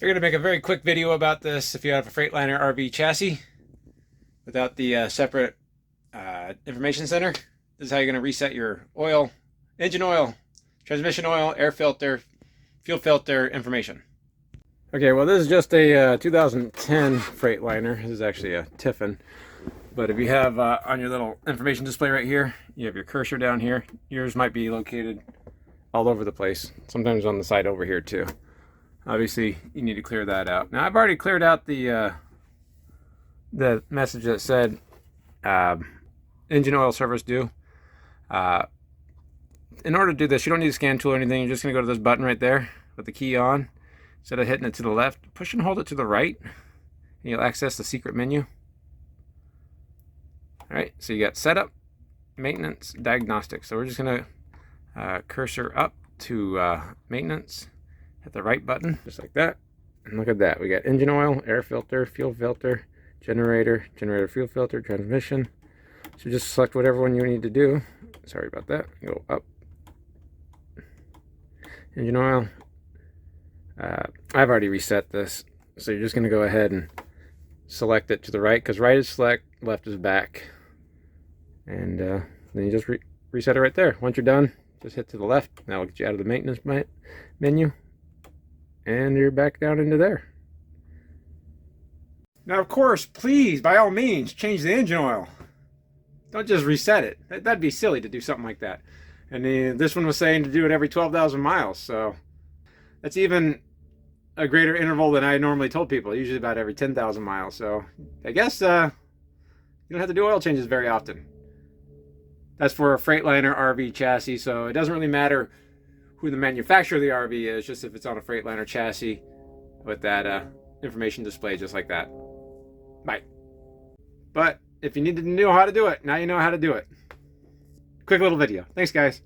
Figured to make a very quick video about this if you have a Freightliner RV chassis without the separate information center. This is how you're going to reset your oil, engine oil, transmission oil, air filter, fuel filter information. Okay, well this is just a 2010 Freightliner. This is actually a Tiffin. But if you have on your little information display right here, you have your cursor down here. Yours might be located all over the place. Sometimes on the side over here too. Obviously, you need to clear that out. Now, I've already cleared out the message that said engine oil service due. In order to do this, you don't need a scan tool or anything. You're just going to go to this button right there with the key on. Instead of hitting it to the left, push and hold it to the right, and you'll access the secret menu. All right, so you got setup, maintenance, diagnostics. So we're just going to cursor up to maintenance. Hit the right button, just like that. And look at that. We got engine oil, air filter, fuel filter, generator, fuel filter, transmission. So just select whatever one you need to do. Sorry about that. Go up. Engine oil. I've already reset this. So you're just going to go ahead and select it to the right, because right is select, left is back. And then you just reset it right there. Once you're done, just hit to the left. That will get you out of the maintenance menu. And you're back down into there. Now, of course, please, by all means, change the engine oil. Don't just reset it. That'd be silly to do something like that. And this one was saying to do it every 12,000 miles. So that's even a greater interval than I normally told people. Usually about every 10,000 miles. So I guess you don't have to do oil changes very often. That's for a Freightliner RV chassis. So it doesn't really matter who the manufacturer of the RV is, just if it's on a Freightliner chassis with that information display just like that. Bye. But if you needed to know how to do it, now you know how to do it. Quick little video. Thanks, guys.